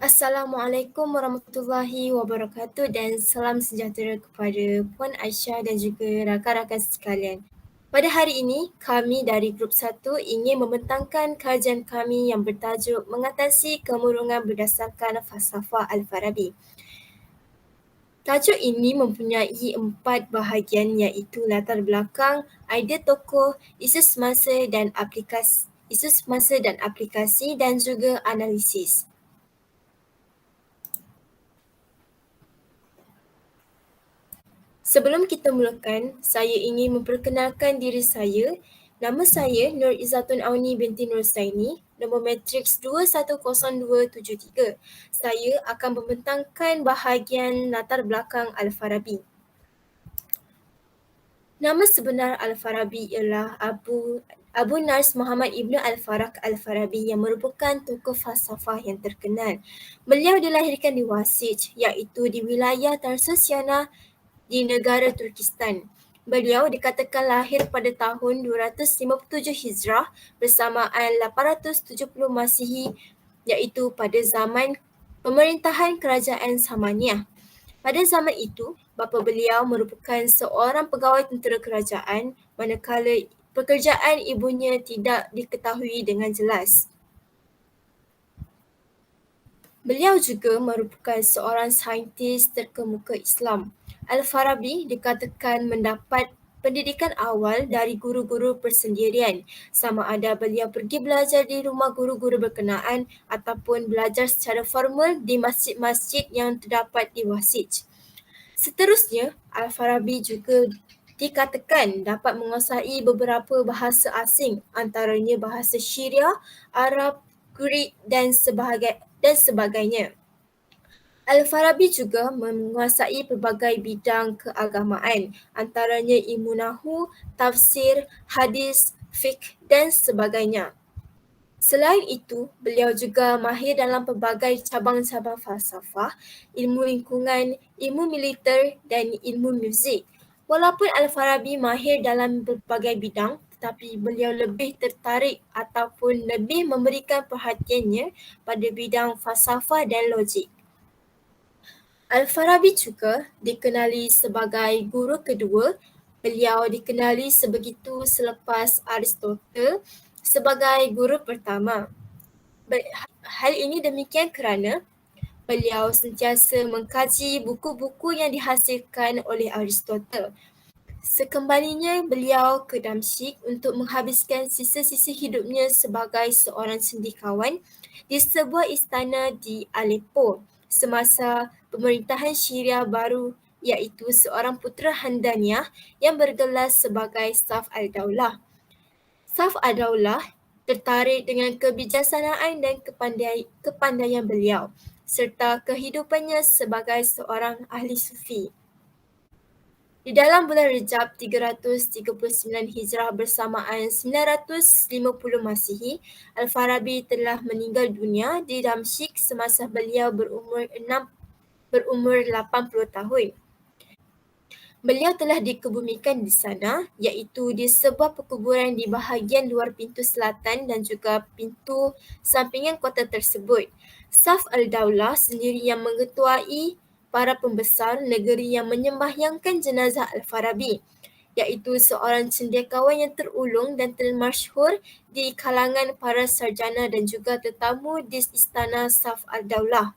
Assalamualaikum warahmatullahi wabarakatuh dan salam sejahtera kepada Puan Aisyah dan juga rakan-rakan sekalian. Pada hari ini, kami dari Grup 1 ingin membentangkan kajian kami yang bertajuk Mengatasi Kemurungan Berdasarkan Falsafah Al-Farabi. Tajuk ini mempunyai 4 bahagian iaitu latar belakang, idea tokoh, isu semasa dan aplikasi dan juga analisis. Sebelum kita mulakan, saya ingin memperkenalkan diri saya. Nama saya Nur Izzatun Auni binti Nur Saini, nombor matriks 210273. Saya akan membentangkan bahagian latar belakang Al-Farabi. Nama sebenar Al-Farabi ialah Abu Nars Muhammad Ibn Al-Farak Al-Farabi yang merupakan tokoh falsafah yang terkenal. Beliau dilahirkan di Wasij iaitu di wilayah Tarsusyanah di negara Turkistan. Beliau dikatakan lahir pada tahun 257 Hijrah bersamaan 870 Masihi iaitu pada zaman pemerintahan kerajaan Samaniyah. Pada zaman itu, bapa beliau merupakan seorang pegawai tentera kerajaan manakala pekerjaan ibunya tidak diketahui dengan jelas. Beliau juga merupakan seorang saintis terkemuka Islam. Al-Farabi dikatakan mendapat pendidikan awal dari guru-guru persendirian, sama ada beliau pergi belajar di rumah guru-guru berkenaan ataupun belajar secara formal di masjid-masjid yang terdapat di Wasij. Seterusnya, Al-Farabi juga dikatakan dapat menguasai beberapa bahasa asing, antaranya bahasa Syria, Arab, Greek dan sebagainya. Al-Farabi juga menguasai pelbagai bidang keagamaan, antaranya ilmu nahu, tafsir, hadis, fiqh dan sebagainya. Selain itu, beliau juga mahir dalam pelbagai cabang-cabang falsafah, ilmu lingkungan, ilmu militer dan ilmu muzik. Walaupun Al-Farabi mahir dalam berbagai bidang, tetapi beliau lebih tertarik ataupun lebih memberikan perhatiannya pada bidang falsafah dan logik. Al-Farabi juga dikenali sebagai guru kedua. Beliau dikenali sebegitu selepas Aristotle sebagai guru pertama. Hal ini demikian kerana beliau sentiasa mengkaji buku-buku yang dihasilkan oleh Aristotle. Sekembalinya beliau ke Damsyik untuk menghabiskan sisa-sisa hidupnya sebagai seorang sendikawan di sebuah istana di Aleppo semasa pemerintahan Syria baru iaitu seorang putera Hamdaniyah yang bergelar sebagai Saif al-Daulah. Saif al-Daulah tertarik dengan kebijaksanaan dan kepandaian beliau serta kehidupannya sebagai seorang ahli sufi. Di dalam bulan Rejab 339 Hijrah bersamaan 950 Masihi, Al-Farabi telah meninggal dunia di Damsyik semasa beliau berumur 80 tahun. Beliau telah dikebumikan di sana iaitu di sebuah perkuburan di bahagian luar pintu selatan dan juga pintu sampingan kota tersebut. Saif al-Daulah sendiri yang mengetuai para pembesar negeri yang menyembahyangkan jenazah Al-Farabi iaitu seorang cendekiawan yang terulung dan termasyhur di kalangan para sarjana dan juga tetamu di istana Saif al-Daulah.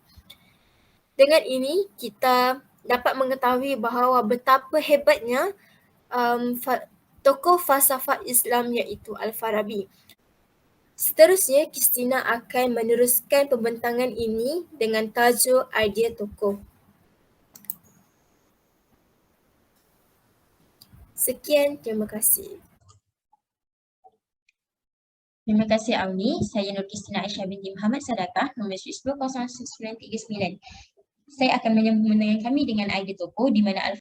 Dengan ini, kita dapat mengetahui bahawa betapa hebatnya tokoh falsafah Islam iaitu Al-Farabi. Seterusnya, Kristina akan meneruskan pembentangan ini dengan tajuk idea tokoh. Sekian, terima kasih. Terima kasih Auni. Saya Nur Kristina Aisyah binti Muhammad Sadaqah, nombor 100939. Saya akan menyambung dengan kami dengan idea tokoh di mana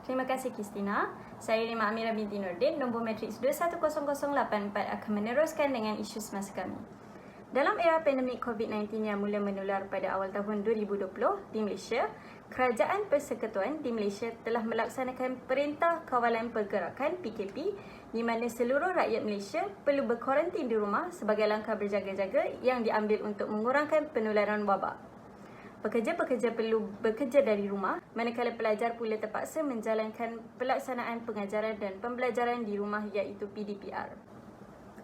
Terima kasih Kristina. Saya Rima Amira binti Nordin, nombor matriks 210084 akan meneruskan dengan isu semasa kami. Dalam era pandemik COVID-19 yang mula menular pada awal tahun 2020 di Malaysia, Kerajaan Persekutuan di Malaysia telah melaksanakan Perintah Kawalan Pergerakan PKP di mana seluruh rakyat Malaysia perlu berkuarantin di rumah sebagai langkah berjaga-jaga yang diambil untuk mengurangkan penularan wabak. Pekerja-pekerja perlu bekerja dari rumah, manakala pelajar pula terpaksa menjalankan pelaksanaan pengajaran dan pembelajaran di rumah iaitu PDPR.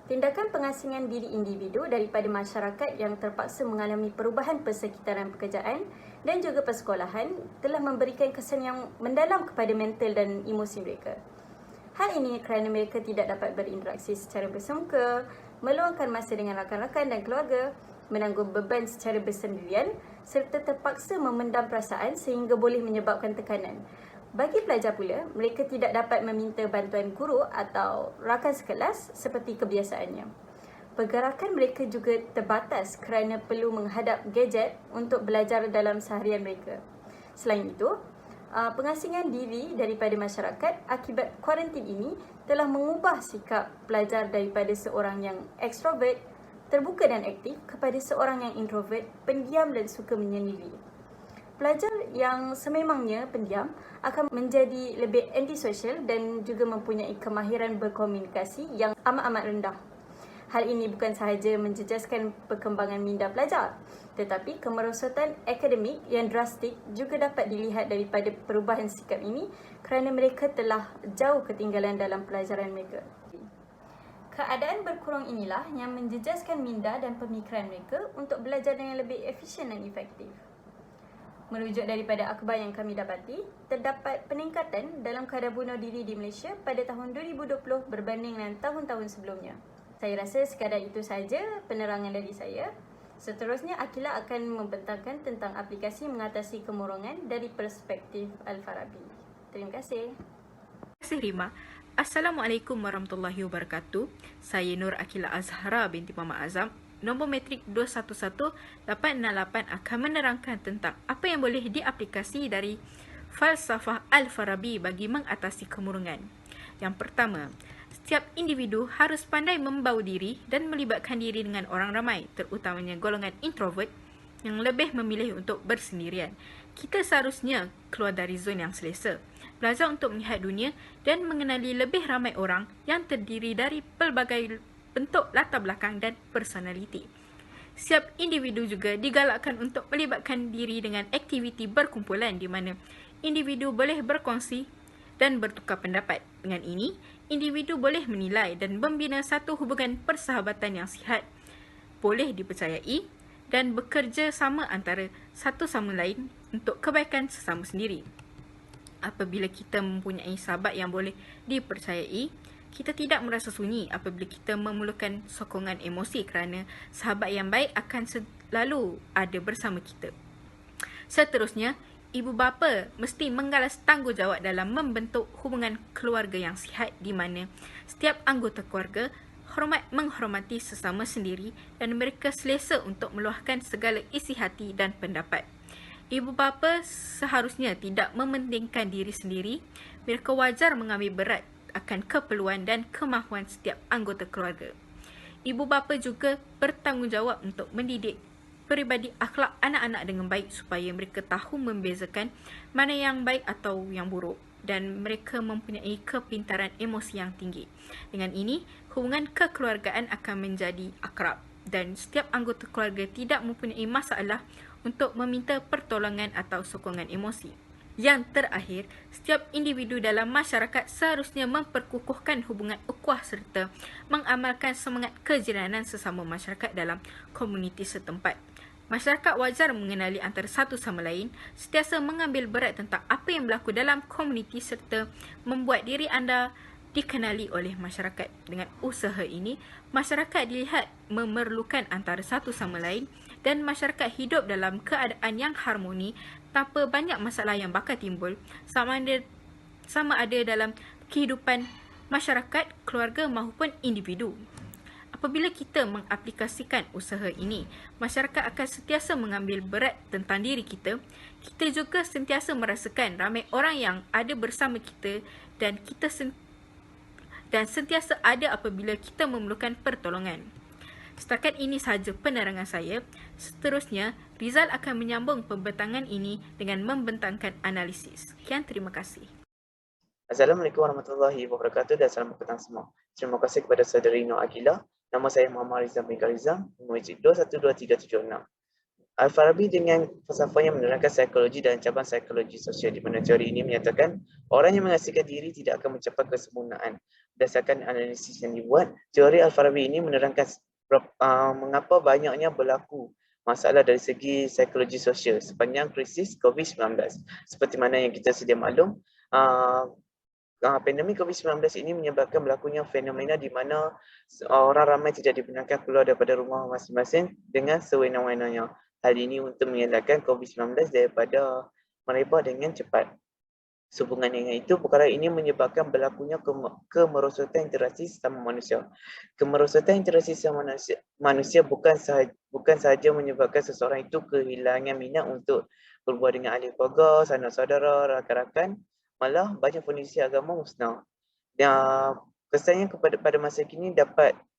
Tindakan pengasingan diri individu daripada masyarakat yang terpaksa mengalami perubahan persekitaran pekerjaan dan juga persekolahan telah memberikan kesan yang mendalam kepada mental dan emosi mereka. Hal ini kerana mereka tidak dapat berinteraksi secara bersungka, meluangkan masa dengan rakan-rakan dan keluarga, menanggung beban secara bersendirian serta terpaksa memendam perasaan sehingga boleh menyebabkan tekanan. Bagi pelajar pula, mereka tidak dapat meminta bantuan guru atau rakan sekelas seperti kebiasaannya. Pergerakan mereka juga terbatas kerana perlu menghadap gadget untuk belajar dalam seharian mereka. Selain itu, pengasingan diri daripada masyarakat akibat kuarantin ini telah mengubah sikap pelajar daripada seorang yang ekstrovert, terbuka dan aktif kepada seorang yang introvert, pendiam dan suka menyendiri. Pelajar yang sememangnya pendiam akan menjadi lebih antisosial dan juga mempunyai kemahiran berkomunikasi yang amat-amat rendah. Hal ini bukan sahaja menjejaskan perkembangan minda pelajar, tetapi kemerosotan akademik yang drastik juga dapat dilihat daripada perubahan sikap ini kerana mereka telah jauh ketinggalan dalam pelajaran mereka. Keadaan berkurang inilah yang menjejaskan minda dan pemikiran mereka untuk belajar dengan lebih efisien dan efektif. Merujuk daripada akhbar yang kami dapati, terdapat peningkatan dalam kadar bunuh diri di Malaysia pada tahun 2020 berbanding dengan tahun-tahun sebelumnya. Saya rasa sekadar itu sahaja penerangan dari saya. Seterusnya, Akila akan membentangkan tentang aplikasi mengatasi kemurungan dari perspektif Al-Farabi. Terima kasih. Terima kasih Rima. Assalamualaikum warahmatullahi wabarakatuh. Saya Nur Akila Azhara binti Muhammad Azam. Nombor matrik 211868 akan menerangkan tentang apa yang boleh diaplikasi dari falsafah Al-Farabi bagi mengatasi kemurungan. Yang pertama, setiap individu harus pandai membawa diri dan melibatkan diri dengan orang ramai, terutamanya golongan introvert yang lebih memilih untuk bersendirian. Kita seharusnya keluar dari zon yang selesa, belajar untuk melihat dunia dan mengenali lebih ramai orang yang terdiri dari pelbagai bentuk latar belakang dan personaliti. Setiap individu juga digalakkan untuk melibatkan diri dengan aktiviti berkumpulan di mana individu boleh berkongsi dan bertukar pendapat. Dengan ini, individu boleh menilai dan membina satu hubungan persahabatan yang sihat, boleh dipercayai dan bekerja sama antara satu sama lain untuk kebaikan sesama sendiri. Apabila kita mempunyai sahabat yang boleh dipercayai, kita tidak merasa sunyi apabila kita memerlukan sokongan emosi kerana sahabat yang baik akan selalu ada bersama kita. Seterusnya, ibu bapa mesti menggalas tanggungjawab dalam membentuk hubungan keluarga yang sihat di mana setiap anggota keluarga menghormati sesama sendiri dan mereka selesa untuk meluahkan segala isi hati dan pendapat. Ibu bapa seharusnya tidak mementingkan diri sendiri. Mereka wajar mengambil berat akan keperluan dan kemahuan setiap anggota keluarga. Ibu bapa juga bertanggungjawab untuk mendidik peribadi akhlak anak-anak dengan baik supaya mereka tahu membezakan mana yang baik atau yang buruk dan mereka mempunyai kepintaran emosi yang tinggi. Dengan ini, hubungan kekeluargaan akan menjadi akrab dan setiap anggota keluarga tidak mempunyai masalah untuk meminta pertolongan atau sokongan emosi. Yang terakhir, setiap individu dalam masyarakat seharusnya memperkukuhkan hubungan ukhuwah serta mengamalkan semangat kejiranan sesama masyarakat dalam komuniti setempat. Masyarakat wajar mengenali antara satu sama lain, sentiasa mengambil berat tentang apa yang berlaku dalam komuniti serta membuat diri anda dikenali oleh masyarakat. Dengan usaha ini, masyarakat dilihat memerlukan antara satu sama lain dan masyarakat hidup dalam keadaan yang harmoni tanpa banyak masalah yang bakal timbul sama ada dalam kehidupan masyarakat, keluarga maupun individu. Apabila kita mengaplikasikan usaha ini, masyarakat akan sentiasa mengambil berat tentang diri kita. Kita juga sentiasa merasakan ramai orang yang ada bersama kita dan sentiasa ada apabila kita memerlukan pertolongan. Setakat ini sahaja penerangan saya. Seterusnya, Rizal akan menyambung pembentangan ini dengan membentangkan analisis. Sekian, terima kasih. Assalamualaikum warahmatullahi wabarakatuh dan selamat petang semua. Terima kasih kepada saudari Nur Aqilah. Nama saya Muhammad Rizal bin Rizal, nombor 212376. Al-Farabi dengan falsafahnya menerangkan psikologi dan cabang psikologi sosial, di mana teori ini menyatakan orang yang mengasingkan diri tidak akan mencapai kesempurnaan. Berdasarkan analisis yang dibuat, teori Al-Farabi ini menerangkan mengapa banyaknya berlaku masalah dari segi psikologi sosial sepanjang krisis COVID-19. Seperti mana yang kita sedia maklum, pandemik COVID-19 ini menyebabkan berlakunya fenomena di mana orang ramai tidak dibenarkan keluar daripada rumah masing-masing dengan sewenang-wenangnya. Hal ini untuk mengelakkan COVID-19 daripada merebak dengan cepat. Sehubungan dengan itu, perkara ini menyebabkan berlakunya kemerosotan interaksi sesama manusia. Kemerosotan interaksi sesama manusia bukan sahaja menyebabkan seseorang itu kehilangan minat untuk berbual dengan ahli keluarga, sanak saudara, rakan-rakan, malah banyak fondasi agama musnah. Dan kesannya pada masa kini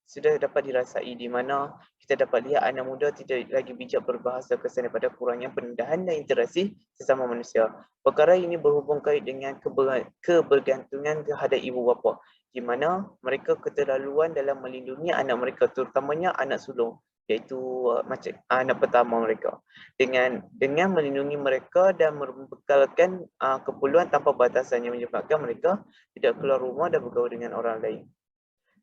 sudah dapat dirasai, di mana kita dapat lihat anak muda tidak lagi bijak berbahasa kesan daripada kurangnya pendedahan dan interaksi sesama manusia. Perkara ini berhubung kait dengan kebergantungan terhadap ibu bapa, di mana mereka keterlaluan dalam melindungi anak mereka, terutamanya anak sulung, iaitu macam anak pertama mereka, dengan melindungi mereka dan membekalkan keperluan tanpa batasan yang menyebabkan mereka tidak keluar rumah dan bergaul dengan orang lain.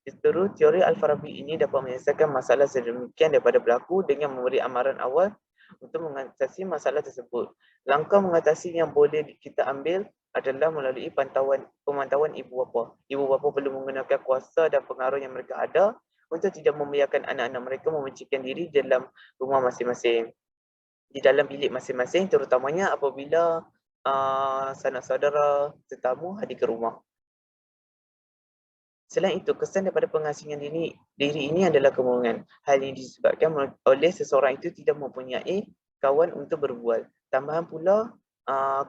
Justru teori Al-Farabi ini dapat menyelesaikan masalah sedemikian daripada berlaku dengan memberi amaran awal untuk mengatasi masalah tersebut. Langkah mengatasi yang boleh kita ambil adalah melalui pemantauan ibu bapa. Ibu bapa perlu menggunakan kuasa dan pengaruh yang mereka ada untuk tidak membiarkan anak-anak mereka memencikkan diri dalam rumah masing-masing, di dalam bilik masing-masing, terutamanya apabila sanak saudara tetamu hadir ke rumah. Selain itu, kesan daripada pengasingan diri ini adalah kemurungan. Hal ini disebabkan oleh seseorang itu tidak mempunyai kawan untuk berbual. Tambahan pula,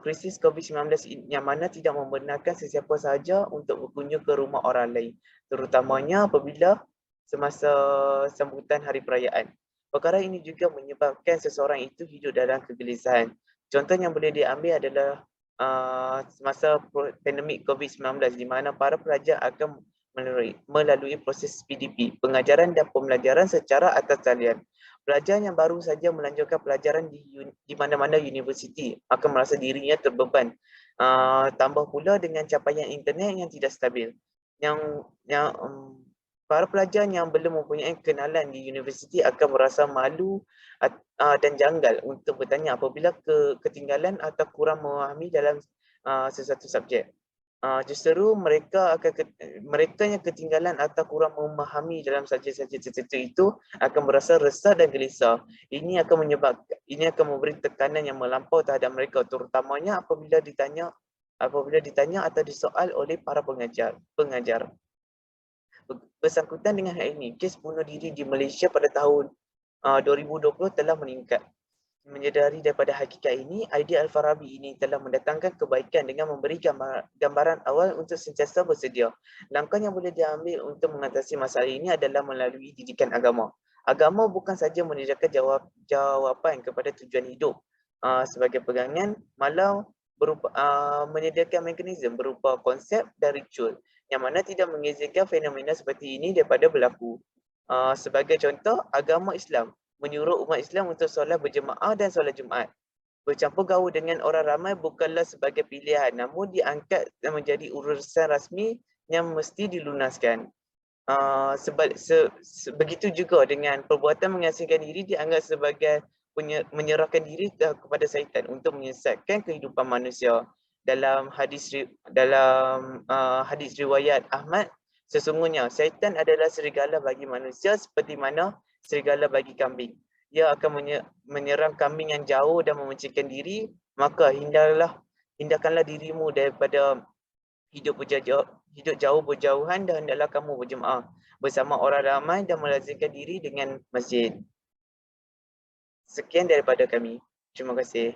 krisis COVID-19 yang mana tidak membenarkan sesiapa sahaja untuk berkunjung ke rumah orang lain, terutamanya apabila semasa sambutan hari perayaan. Perkara ini juga menyebabkan seseorang itu hidup dalam kegelisahan. Contoh yang boleh diambil adalah semasa pandemik COVID-19, di mana para pelajar akan melalui proses PDP, pengajaran dan pembelajaran secara atas talian. Pelajar yang baru saja melanjutkan pelajaran di mana-mana universiti akan merasa dirinya terbeban. Tambah pula dengan capaian internet yang tidak stabil. Para pelajar yang belum mempunyai kenalan di universiti akan merasa malu dan janggal untuk bertanya apabila ketinggalan atau kurang memahami dalam sesuatu subjek. Justru mereka yang ketinggalan atau kurang memahami dalam subjek-subjek tertentu itu akan merasa resah dan gelisah. Ini akan memberi tekanan yang melampau terhadap mereka, terutamanya apabila ditanya atau disoal oleh para pengajar. Bersangkutan dengan hal ini, kes bunuh diri di Malaysia pada tahun 2020 telah meningkat. Menyedari daripada hakikat ini, idea Al-Farabi ini telah mendatangkan kebaikan dengan memberi gambaran awal untuk sentiasa bersedia. Langkah yang boleh diambil untuk mengatasi masalah ini adalah melalui didikan agama. Agama bukan saja menyediakan jawapan kepada tujuan hidup sebagai pegangan, malah menyediakan mekanisme berupa konsep dan ritual yang mana tidak mengizinkan fenomena seperti ini daripada berlaku. Sebagai contoh, agama Islam menyuruh umat Islam untuk solat berjemaah dan solat Jumaat. Bercampur gaul dengan orang ramai bukanlah sebagai pilihan, namun diangkat menjadi urusan rasmi yang mesti dilunaskan. Begitu juga dengan perbuatan mengasingkan diri dianggap sebagai menyerahkan diri kepada syaitan untuk menyesatkan kehidupan manusia. Dalam hadis riwayat Ahmad, sesungguhnya syaitan adalah serigala bagi manusia seperti mana serigala bagi kambing. Ia akan menyerang kambing yang jauh dan memencikkan diri, maka hindarkanlah dirimu daripada hidup jauh berjauhan dan hendaklah kamu berjemaah bersama orang ramai dan melazimkan diri dengan masjid. Sekian daripada kami. Terima kasih.